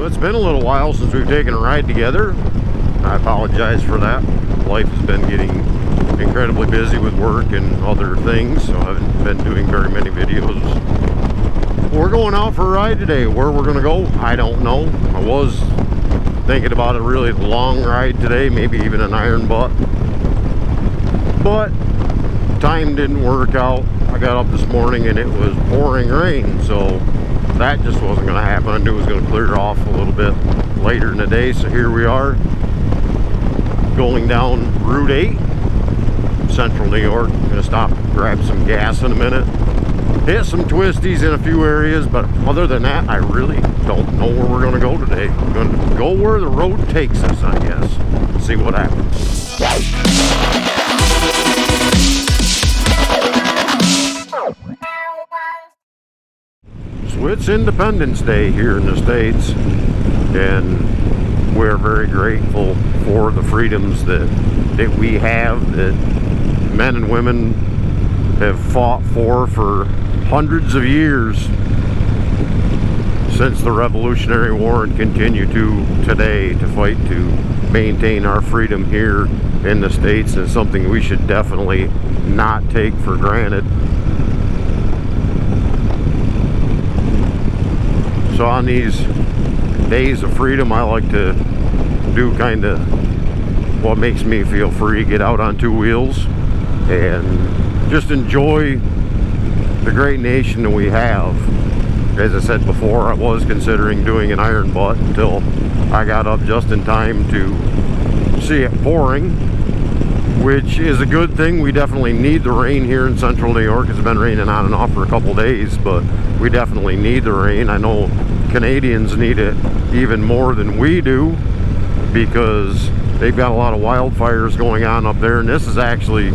So it's been a little while since we've taken a ride together. I apologize for that. Life has been getting incredibly busy with work and other things, so I haven't been doing very many videos. We're going out for a ride today. Where we're gonna go, I don't know. I was thinking about a really long ride today, maybe even an iron butt, but time didn't work out. I got up this morning and it was pouring rain, so that just wasn't going to happen. I knew it was going to clear off a little bit later in the day, so here we are going down Route 8, Central New York. I'm going to stop and grab some gas in a minute, hit some twisties in a few areas, but other than that, I really don't know where we're going to go today. I'm going to go where the road takes us, I guess. See what happens. So it's Independence Day here in the States, and we're very grateful for the freedoms that we have, that men and women have fought for hundreds of years since the Revolutionary War, and continue to today to fight to maintain our freedom here in the States. And something we should definitely not take for granted. So on these days of freedom, I like to do kind of what makes me feel free, get out on two wheels and just enjoy the great nation that we have. As I said before, I was considering doing an iron butt until I got up just in time to see it pouring, which is a good thing. We definitely need the rain here in Central New York. It's been raining on and off for a couple days, but we definitely need the rain. I know Canadians need it even more than we do, because they've got a lot of wildfires going on up there, and this is actually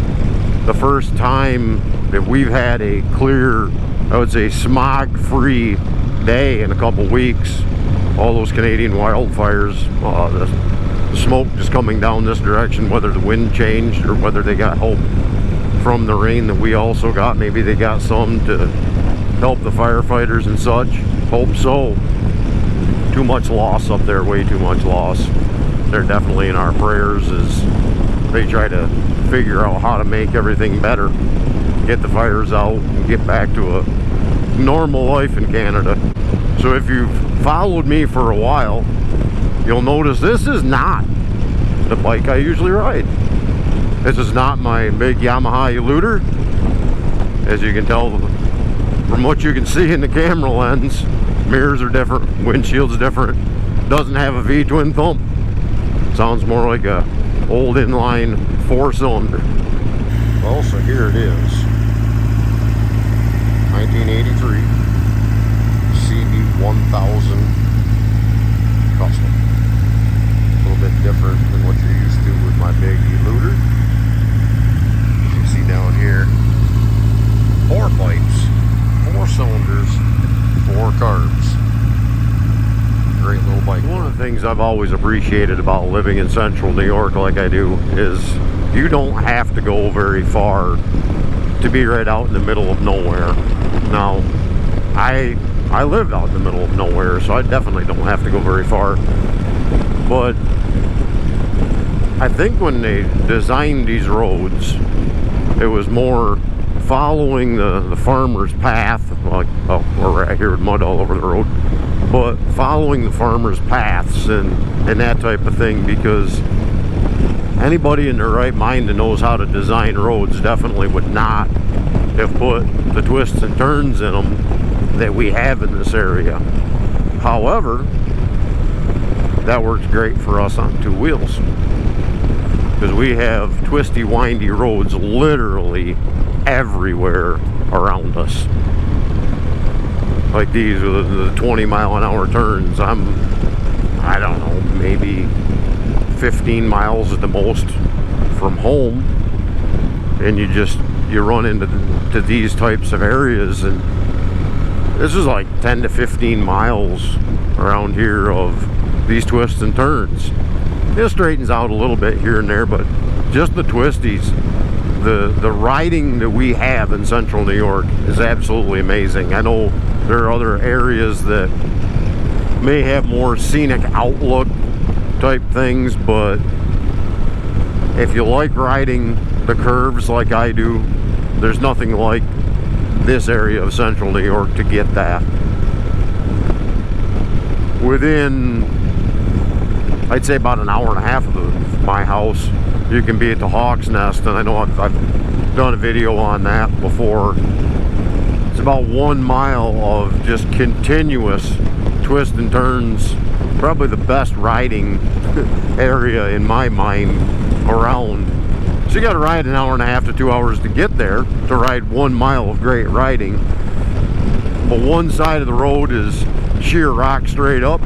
the first time that we've had a clear, I would say, smog-free day in a couple weeks. All those Canadian wildfires, the smoke just coming down this direction, whether the wind changed or whether they got help from the rain that we also got. Maybe they got some to help the firefighters and such. Hope so. Too much loss up there, way too much loss. They're definitely in our prayers as they try to figure out how to make everything better, get the fires out and get back to a normal life in Canada. So if you've followed me for a while, you'll notice this is not the bike I usually ride. This is not my big Yamaha Eluder. As you can tell from what you can see in the camera lens, mirrors are different, windshield's different, doesn't have a V-twin thump. Sounds more like a old inline 4-cylinder. Well, so here it is. 1983 CB1000 Custom. A little bit different than what you're used to with my big Eluder. You can see down here, 4 pipes, 4 cylinders, 4 carbs. Great little bike. One of the things I've always appreciated about living in Central New York like I do is you don't have to go very far to be right out in the middle of nowhere. Now, I live out in the middle of nowhere, so I definitely don't have to go very far. But I think when they designed these roads, it was more following the farmer's path, like, oh, we're right here with mud all over the road, but following the farmer's paths and that type of thing, because anybody in their right mind that knows how to design roads definitely would not have put the twists and turns in them that we have in this area. However, that works great for us on two wheels, because we have twisty, windy roads literally everywhere around us. Like these with the 20-mile-an-hour turns. I don't know, maybe 15 miles at the most from home, and you run into these types of areas, and this is like 10 to 15 miles around here of these twists and turns. It straightens out a little bit here and there, but just the twisties, the riding that we have in central New York is absolutely amazing. I know there are other areas that may have more scenic outlook type things, but if you like riding the curves like I do, there's nothing like this area of central New York to get that. Within, I'd say, about an hour and a half of my house, you can be at the Hawk's Nest, and I know I've done a video on that before. It's about 1 mile of just continuous twists and turns. Probably the best riding area in my mind around. So you got to ride an hour and a half to 2 hours to get there to ride 1 mile of great riding. But one side of the road is sheer rock straight up,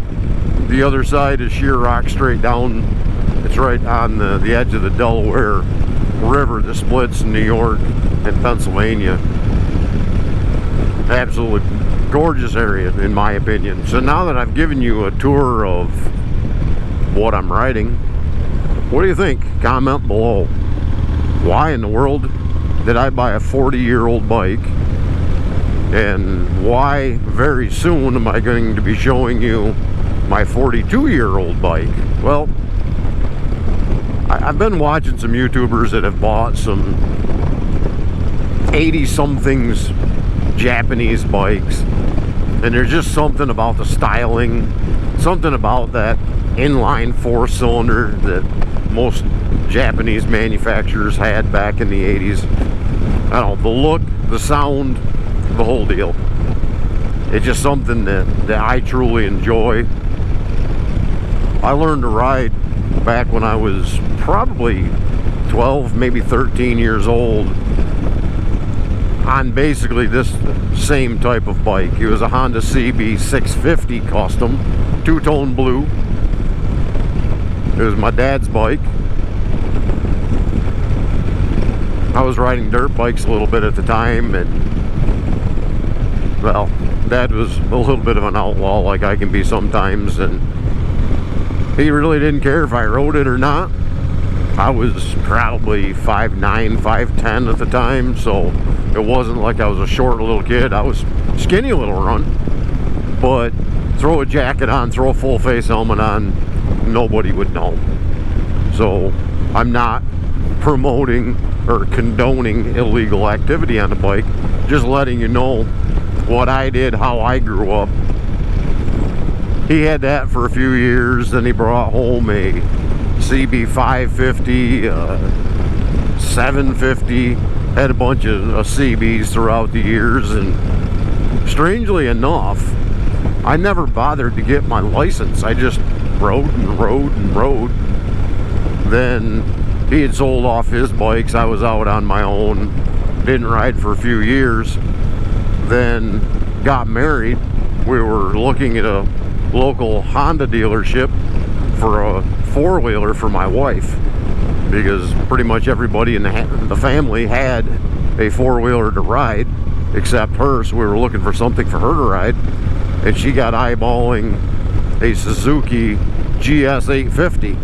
the other side is sheer rock straight down. It's right on the edge of the Delaware River that splits New York and Pennsylvania. Absolutely gorgeous area in my opinion. So now that I've given you a tour of what I'm riding, what do you think? Comment below. Why in the world did I buy a 40-year-old bike? And why very soon am I going to be showing you my 42-year-old bike? Well, I've been watching some YouTubers that have bought some 80-somethings Japanese bikes, and there's just something about the styling, something about that inline 4-cylinder that most Japanese manufacturers had back in the 80s. I don't know, the look, the sound, the whole deal. It's just something that I truly enjoy. I learned to ride back when I was probably 12, maybe 13 years old on basically this same type of bike. It was a Honda CB 650 custom, two-tone blue. It was my dad's bike. I was riding dirt bikes a little bit at the time, and well, Dad was a little bit of an outlaw like I can be sometimes, and he really didn't care if I rode it or not. I was probably 5'9", 5'10" at the time, so it wasn't like I was a short little kid. I was skinny little run, but throw a jacket on, throw a full face helmet on, nobody would know. So I'm not promoting or condoning illegal activity on the bike, just letting you know what I did, how I grew up. He had that for a few years, then he brought home a CB 550, 750, had a bunch of CBs throughout the years, and strangely enough, I never bothered to get my license. I just rode and rode and rode. Then he had sold off his bikes, I was out on my own, didn't ride for a few years, then got married. We were looking at a local Honda dealership for a four-wheeler for my wife, because pretty much everybody in the family had a four-wheeler to ride except her, so we were looking for something for her to ride, and she got eyeballing a Suzuki GS 850.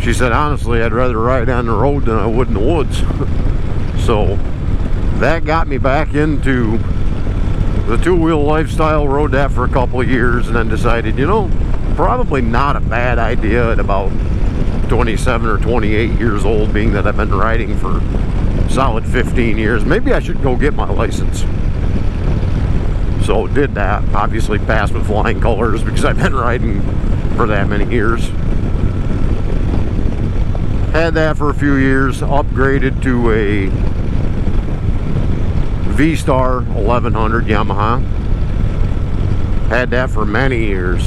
She said, honestly, I'd rather ride on the road than I would in the woods. So that got me back into the two-wheel lifestyle. Rode that for a couple of years, and then decided, you know, probably not a bad idea at about 27 or 28 years old, being that I've been riding for solid 15 years. Maybe I should go get my license. So did that. Obviously passed with flying colors because I've been riding for that many years. Had that for a few years. Upgraded to a V-Star 1100 Yamaha. Had that for many years.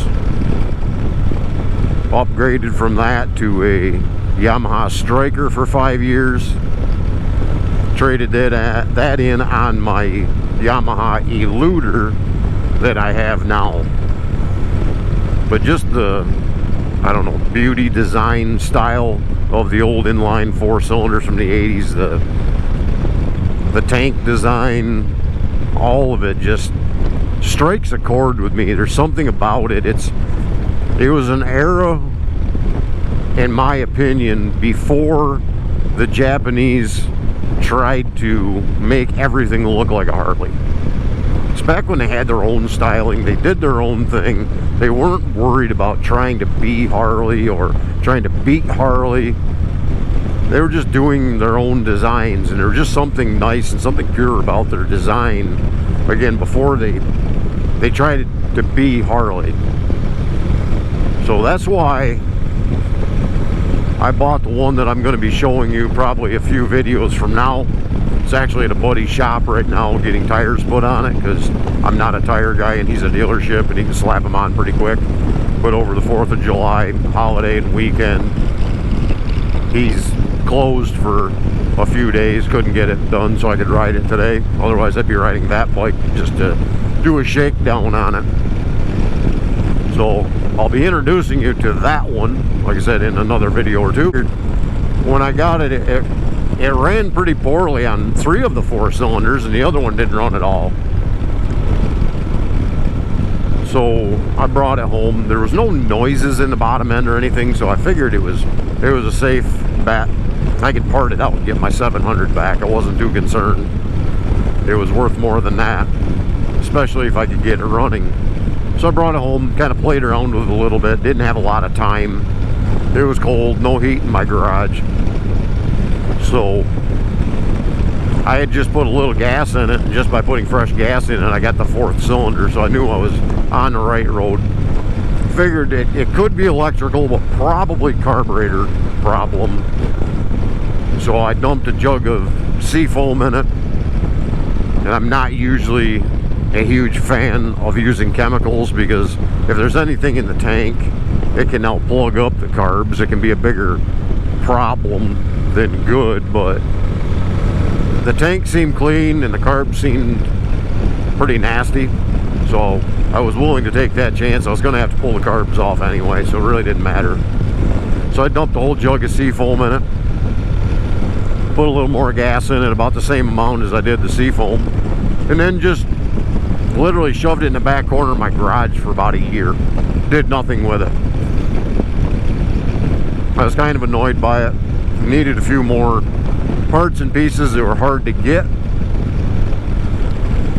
Upgraded from that to a Yamaha Striker for 5 years. Traded that in on my Yamaha Eluder that I have now. But just the, I don't know, beauty, design, style of the old inline 4-cylinders from the 80s, the tank design, all of it just strikes a chord with me. There's something about it. It was an era, in my opinion, before the Japanese tried to make everything look like a Harley. It's back when they had their own styling. They did their own thing. They weren't worried about trying to be Harley or trying to beat Harley. They were just doing their own designs, and there was just something nice and something pure about their design. Again, before they tried to be Harley. So that's why I bought the one that I'm going to be showing you probably a few videos from now. It's actually at a buddy's shop right now getting tires put on it because I'm not a tire guy and he's a dealership and he can slap them on pretty quick. But over the 4th of July holiday and weekend, he's closed for a few days. Couldn't get it done so I could ride it today. Otherwise I'd be riding that bike just to do a shakedown on it. So I'll be introducing you to that one, like I said, in another video or two. When I got it, it ran pretty poorly on 3 of the 4 cylinders, and the other one didn't run at all. So I brought it home. There was no noises in the bottom end or anything, so I figured it was a safe bet. I could part it out and get my 700 back. I wasn't too concerned. It was worth more than that, especially if I could get it running. So I brought it home, kind of played around with it a little bit. Didn't have a lot of time. It was cold, no heat in my garage. So I had just put a little gas in it, and just by putting fresh gas in it, I got the 4th cylinder, so I knew I was on the right road. Figured it could be electrical, but probably carburetor problem. So I dumped a jug of Seafoam in it, and I'm not usually a huge fan of using chemicals because if there's anything in the tank, it can now plug up the carbs. It can be a bigger problem than good, but the tank seemed clean and the carbs seemed pretty nasty, so I was willing to take that chance. I was going to have to pull the carbs off anyway, so it really didn't matter. So I dumped a whole jug of Seafoam in it, put a little more gas in it, about the same amount as I did the Seafoam, and then just literally shoved it in the back corner of my garage for about a year. Did nothing with it. I was kind of annoyed by it. Needed a few more parts and pieces that were hard to get.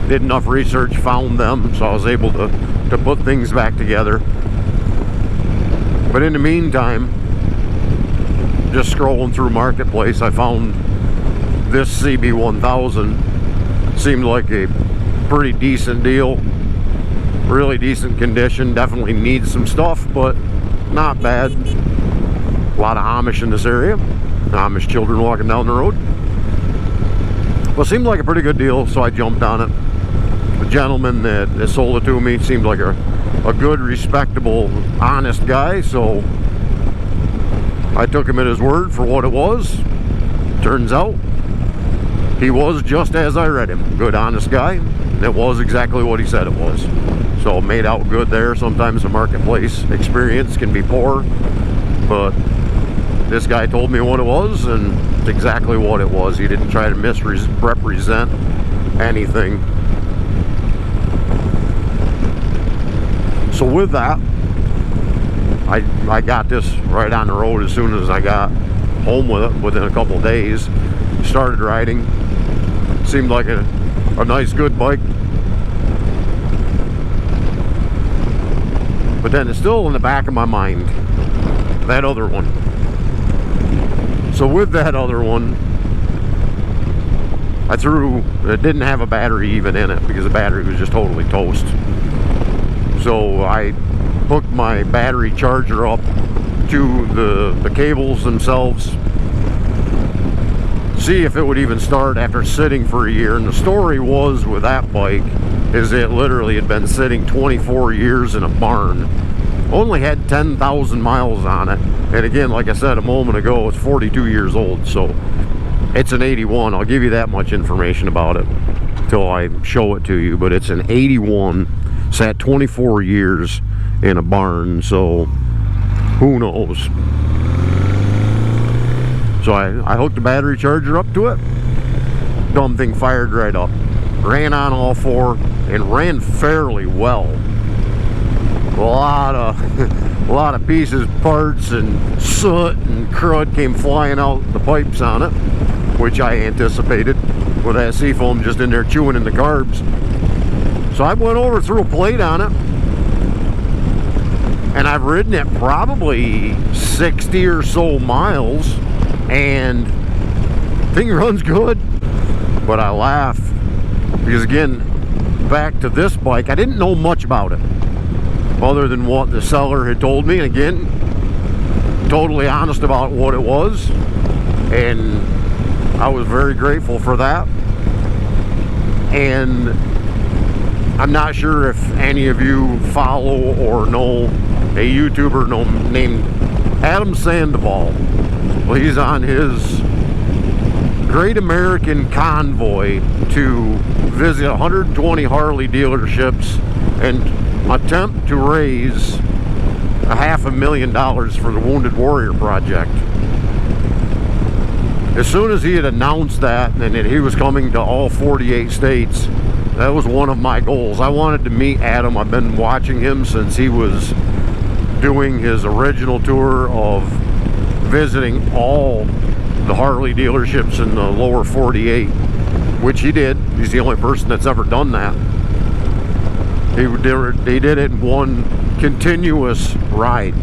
Did enough research, found them, so I was able to put things back together. But in the meantime, just scrolling through Marketplace, I found this CB1000. Seemed like a pretty decent deal. Really decent condition. Definitely needs some stuff, but not bad. A lot of Amish in this area. Amish children walking down the road. Well, it seemed like a pretty good deal, so I jumped on it. The gentleman that sold it to me seemed like a good, respectable, honest guy, so I took him at his word for what it was. Turns out he was just as I read him. Good, honest guy. And it was exactly what he said it was. So made out good there. Sometimes the Marketplace experience can be poor, but this guy told me what it was, and it's exactly what it was. He didn't try to misrepresent anything. So with that, I got this right on the road as soon as I got home with it, within a couple of days. Started riding. Seemed like a nice, good bike. But then it's still in the back of my mind, that other one. So with that other one, it didn't have a battery even in it because the battery was just totally toast. So I hooked my battery charger up to the cables themselves, see if it would even start after sitting for a year. And the story was with that bike is it literally had been sitting 24 years in a barn, only had 10,000 miles on it, and again, like I said a moment ago, it's 42 years old. So it's an 81. I'll give you that much information about it till I show it to you, but it's an 81, sat 24 years in a barn, so who knows. So I hooked the battery charger up to it. Dumb thing fired right up, ran on all four, and ran fairly well. A lot of pieces, parts, and soot and crud came flying out the pipes on it, which I anticipated with that seafoam just in there chewing in the carbs. So I went over, threw a plate on it, and I've ridden it probably 60 or so miles, and the thing runs good. But I laugh because, again, back to this bike, I didn't know much about it other than what the seller had told me, and again, totally honest about what it was, and I was very grateful for that. And I'm not sure if any of you follow or know a YouTuber named Adam Sandoval. Well, he's on his Great American Convoy to visit 120 Harley dealerships and attempt to raise $500,000 for the Wounded Warrior Project. As soon as he had announced that and that he was coming to all 48 states, that was one of my goals. I wanted to meet Adam. I've been watching him since he was doing his original tour of visiting all the Harley dealerships in the lower 48, which he did. He's the only person that's ever done that. He did it in one continuous ride.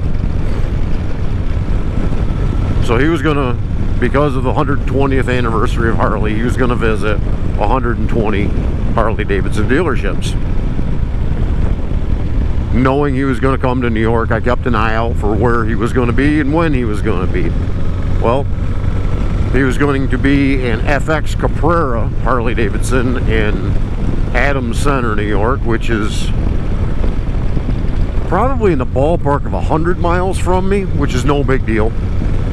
So he was gonna, because of the 120th anniversary of Harley, he was gonna visit 120 Harley Davidson dealerships. Knowing he was gonna come to New York, I kept an eye out for where he was gonna be and when he was gonna be. Well, he was going to be in FX Caprera Harley Davidson in Adams Center, New York, which is probably in the ballpark of 100 miles from me, which is no big deal.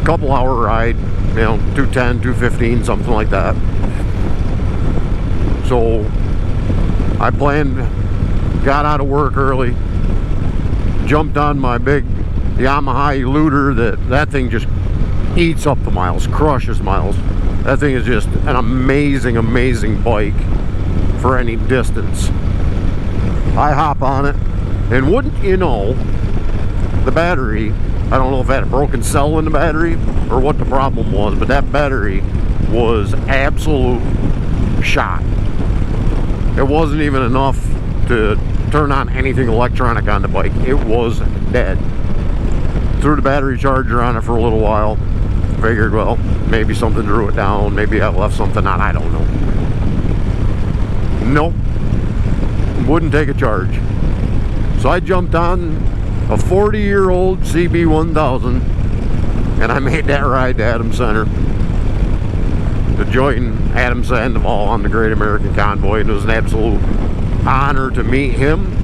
Couple hour ride, 210, 215, something like that. So I got out of work early, jumped on my big Yamaha Eluder. That thing just eats up the miles, crushes miles. That thing is just an amazing, amazing bike for any distance. I hop on it, and wouldn't you know, the battery, I don't know if it had a broken cell in the battery or what the problem was, but that battery was absolute shot. It wasn't even enough to turn on anything electronic on the bike. It was dead. Threw the battery charger on it for a little while. Figured, well, maybe something drew it down, maybe I left something on, I don't know. Nope, wouldn't take a charge. So I jumped on a 40-year-old CB1000 and I made that ride to Adams Center to join Adam Sandoval on the Great American Convoy, and it was an absolute honor to meet him.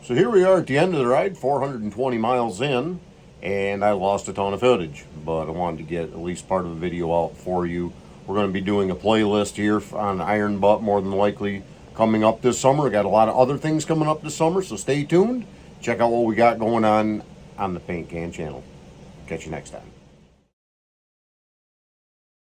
So here we are at the end of the ride, 420 miles in, and I lost a ton of footage, but I wanted to get at least part of the video out for you. We're going to be doing a playlist here on Iron Butt, more than likely coming up this summer. We got a lot of other things coming up this summer, so stay tuned. Check out what we got going on the Paint Can channel. Catch you next time.